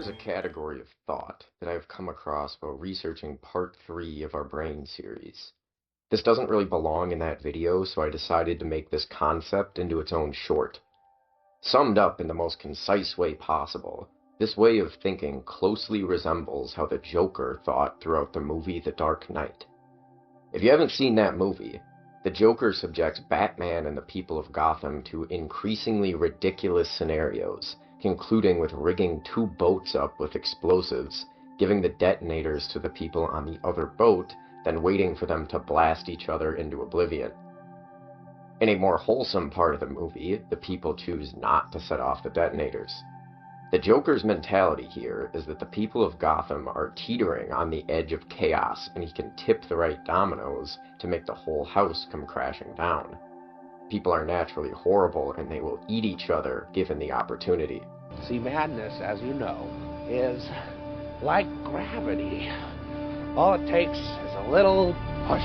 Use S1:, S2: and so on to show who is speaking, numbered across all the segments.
S1: There's a category of thought that I've come across while researching part 3 of our brain series. This doesn't really belong in that video, so I decided to make this concept into its own short. Summed up in the most concise way possible, this way of thinking closely resembles how the Joker thought throughout the movie The Dark Knight. If you haven't seen that movie, the Joker subjects Batman and the people of Gotham to increasingly ridiculous scenarios, concluding with rigging 2 boats up with explosives, giving the detonators to the people on the other boat, then waiting for them to blast each other into oblivion. In a more wholesome part of the movie, the people choose not to set off the detonators. The Joker's mentality here is that the people of Gotham are teetering on the edge of chaos, and he can tip the right dominoes to make the whole house come crashing down. People are naturally horrible, and they will eat each other given the opportunity.
S2: See, madness, as you know, is like gravity. All it takes is a little push.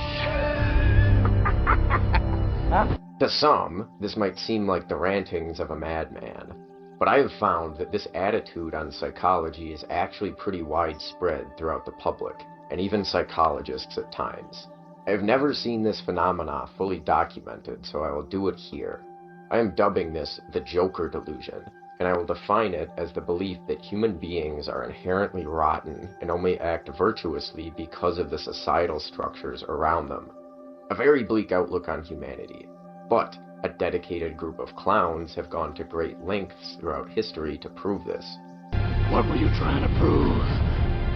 S1: To some, this might seem like the rantings of a madman, but I have found that this attitude on psychology is actually pretty widespread throughout the public, and even psychologists at times. I have never seen this phenomena fully documented, so I will do it here. I am dubbing this the Joker Delusion, and I will define it as the belief that human beings are inherently rotten and only act virtuously because of the societal structures around them. A very bleak outlook on humanity, but a dedicated group of clowns have gone to great lengths throughout history to prove this.
S3: What were you trying to prove?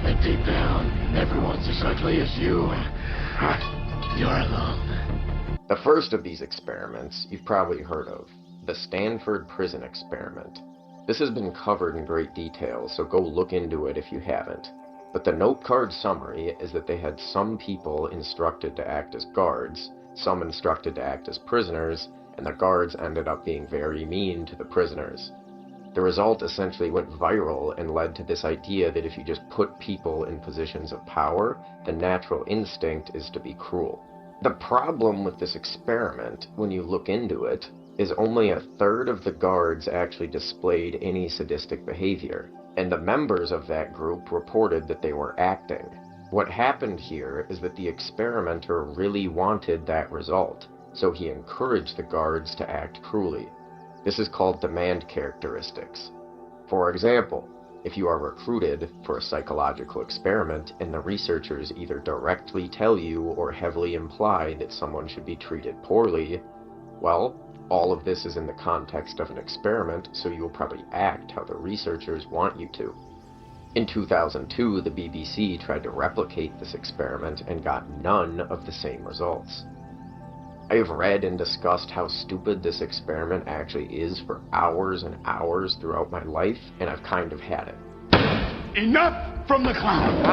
S3: That deep down, everyone's as ugly as you. You're alone.
S1: The first of these experiments you've probably heard of, the Stanford prison experiment. This has been covered in great detail, so go look into it if you haven't. But the note card summary is that they had some people instructed to act as guards, some instructed to act as prisoners, and the guards ended up being very mean to the prisoners. The result essentially went viral and led to this idea that if you just put people in positions of power, the natural instinct is to be cruel. The problem with this experiment, when you look into it, is only 1/3 of the guards actually displayed any sadistic behavior, and the members of that group reported that they were acting. What happened here is that the experimenter really wanted that result, so he encouraged the guards to act cruelly. This is called demand characteristics. For example, if you are recruited for a psychological experiment and the researchers either directly tell you or heavily imply that someone should be treated poorly, well, all of this is in the context of an experiment, so you will probably act how the researchers want you to. In 2002, the BBC tried to replicate this experiment and got none of the same results. I have read and discussed how stupid this experiment actually is for hours and hours throughout my life, and I've kind of had it.
S3: Enough from the clown!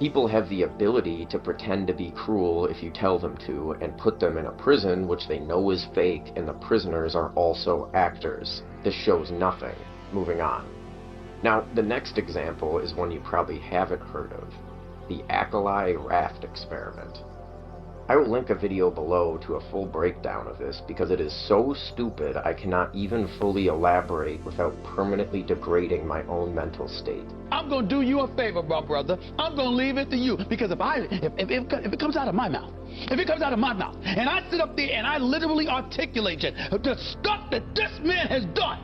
S1: People have the ability to pretend to be cruel if you tell them to, and put them in a prison which they know is fake, and the prisoners are also actors. This shows nothing. Moving on. Now, the next example is one you probably haven't heard of, the alkali raft experiment. I will link a video below to a full breakdown of this because it is so stupid I cannot even fully elaborate without permanently degrading my own mental state.
S4: I'm gonna do you a favor, my brother. I'm gonna leave it to you, because if it comes out of my mouth, and I sit up there and I literally articulate the stuff that this man has done.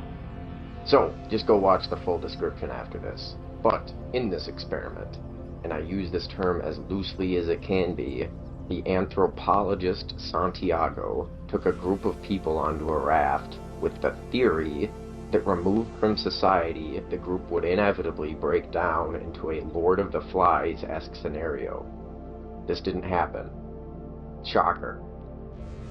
S1: So, just go watch the full description after this. But, in this experiment, and I use this term as loosely as it can be, the anthropologist Santiago took a group of people onto a raft with the theory that removed from society, the group would inevitably break down into a Lord of the Flies-esque scenario. This didn't happen. Shocker.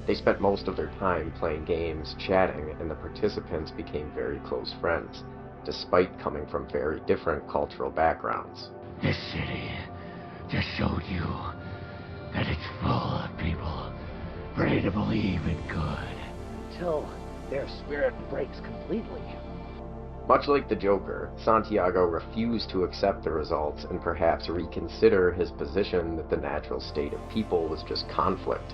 S1: They spent most of their time playing games, chatting, and the participants became very close friends, despite coming from very different cultural backgrounds.
S3: This city just showed you that it's full of people ready to believe in good.
S2: Until their spirit breaks completely.
S1: Much like the Joker, Santiago refused to accept the results and perhaps reconsider his position that the natural state of people was just conflict.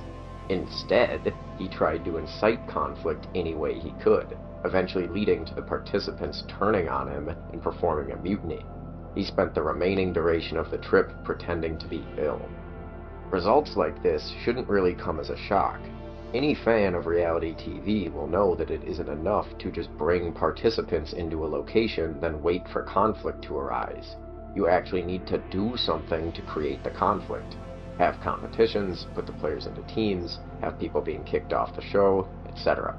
S1: Instead, he tried to incite conflict any way he could. eventually leading to the participants turning on him and performing a mutiny. He spent the remaining duration of the trip pretending to be ill. Results like this shouldn't really come as a shock. Any fan of reality TV will know that it isn't enough to just bring participants into a location, then wait for conflict to arise. You actually need to do something to create the conflict. Have competitions, put the players into teams, have people being kicked off the show, etc.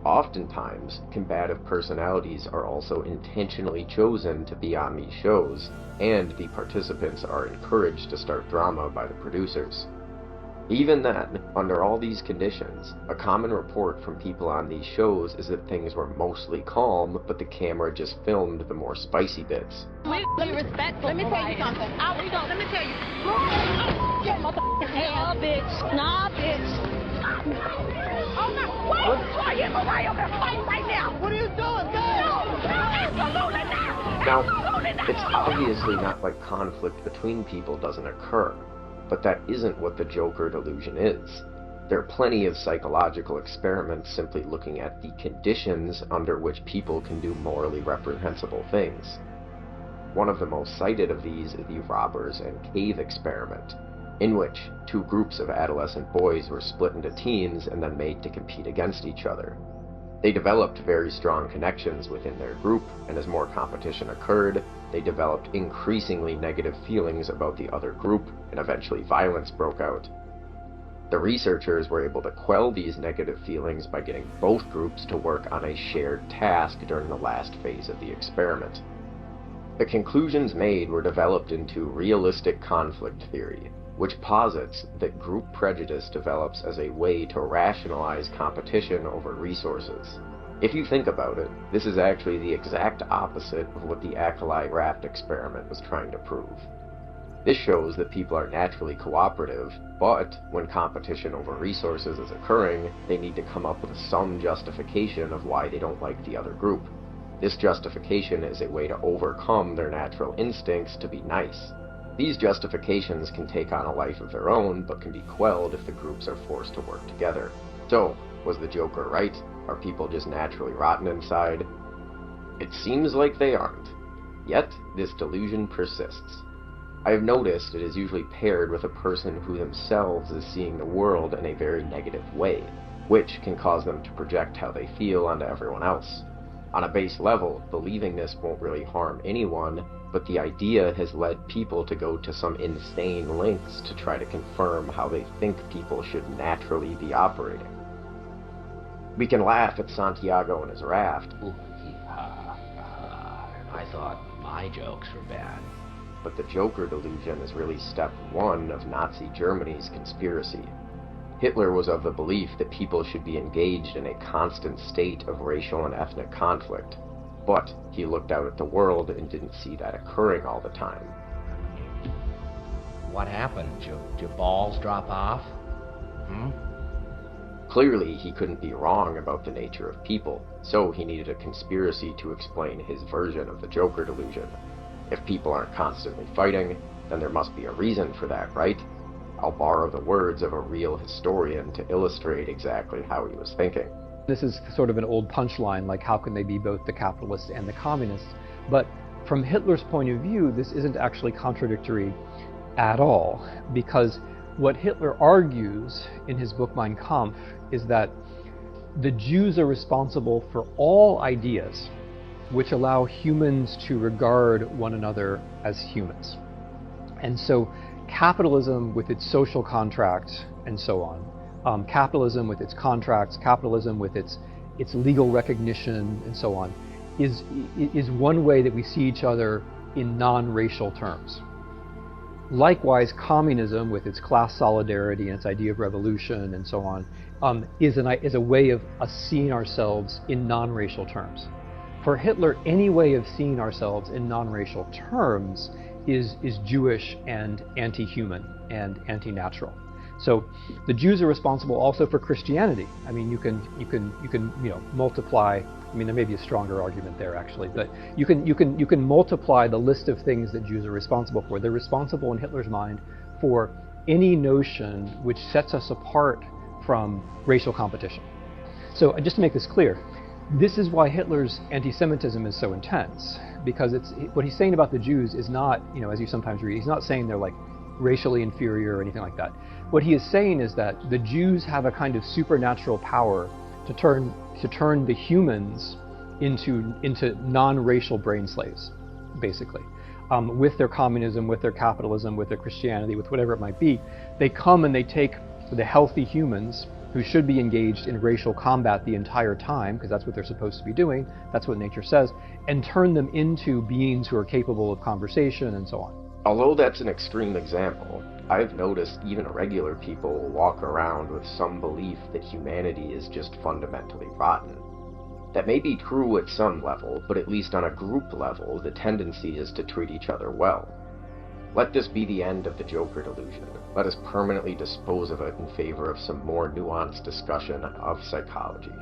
S1: Oftentimes, combative personalities are also intentionally chosen to be on these shows, and the participants are encouraged to start drama by the producers. Even then, under all these conditions, a common report from people on these shows is that things were mostly calm, but the camera just filmed the more spicy bits.
S5: Let me respectful. Let me tell you something. Let me tell you. Yeah, motherfucking hell, bitch. Nah, bitch. Oh, no. What? Why are you fighting right now? What are you doing? No, absolutely not.
S1: Now, it's obviously not like conflict between people doesn't occur, but that isn't what the Joker delusion is. There are plenty of psychological experiments simply looking at the conditions under which people can do morally reprehensible things. One of the most cited of these is the robbers and cave experiment, in which two groups of adolescent boys were split into teams and then made to compete against each other. They developed very strong connections within their group, and as more competition occurred, they developed increasingly negative feelings about the other group, and eventually violence broke out. The researchers were able to quell these negative feelings by getting both groups to work on a shared task during the last phase of the experiment. The conclusions made were developed into realistic conflict theory, which posits that group prejudice develops as a way to rationalize competition over resources. If you think about it, this is actually the exact opposite of what the Acolyte raft experiment was trying to prove. This shows that people are naturally cooperative, but when competition over resources is occurring, they need to come up with some justification of why they don't like the other group. This justification is a way to overcome their natural instincts to be nice. These justifications can take on a life of their own, but can be quelled if the groups are forced to work together. So, was the Joker right? Are people just naturally rotten inside? It seems like they aren't. Yet, this delusion persists. I have noticed it is usually paired with a person who themselves is seeing the world in a very negative way, which can cause them to project how they feel onto everyone else. On a base level, believing this won't really harm anyone, but the idea has led people to go to some insane lengths to try to confirm how they think people should naturally be operating. We can laugh at Santiago and his raft.
S2: I thought my jokes were bad.
S1: But the Joker delusion is really step one of Nazi Germany's conspiracy. Hitler was of the belief that people should be engaged in a constant state of racial and ethnic conflict. But he looked out at the world and didn't see that occurring all the time.
S2: What happened? Did balls drop off?
S1: Clearly, he couldn't be wrong about the nature of people, so he needed a conspiracy to explain his version of the Joker delusion. If people aren't constantly fighting, then there must be a reason for that, right? I'll borrow the words of a real historian to illustrate exactly how he was thinking.
S6: This is sort of an old punchline, like how can they be both the capitalists and the communists? But from Hitler's point of view, this isn't actually contradictory at all, because what Hitler argues in his book Mein Kampf is that the Jews are responsible for all ideas which allow humans to regard one another as humans. And so capitalism with its social contract and so on, capitalism with its contracts, capitalism with its legal recognition and so on, is one way that we see each other in non-racial terms. Likewise, communism with its class solidarity and its idea of revolution and so on is a way of us seeing ourselves in non-racial terms. For Hitler, any way of seeing ourselves in non-racial terms is Jewish and anti-human and anti-natural. So the Jews are responsible also for Christianity. I mean, you can multiply. I mean, there may be a stronger argument there actually, but you can multiply the list of things that Jews are responsible for. They're responsible in Hitler's mind for any notion which sets us apart from racial competition. So just to make this clear, This is why Hitler's anti-Semitism is so intense, because it's what he's saying about the Jews is not, as you sometimes read, he's not saying they're like racially inferior or anything like that. What he is saying is that the Jews have a kind of supernatural power to turn the humans into non-racial brain slaves, basically. With their communism, with their capitalism, with their Christianity, with whatever it might be, they come and they take the healthy humans who should be engaged in racial combat the entire time, because that's what they're supposed to be doing, that's what nature says, and turn them into beings who are capable of conversation and so on.
S1: Although that's an extreme example, I've noticed even regular people walk around with some belief that humanity is just fundamentally rotten. That may be true at some level, but at least on a group level, the tendency is to treat each other well. Let this be the end of the Joker delusion. Let us permanently dispose of it in favor of some more nuanced discussion of psychology.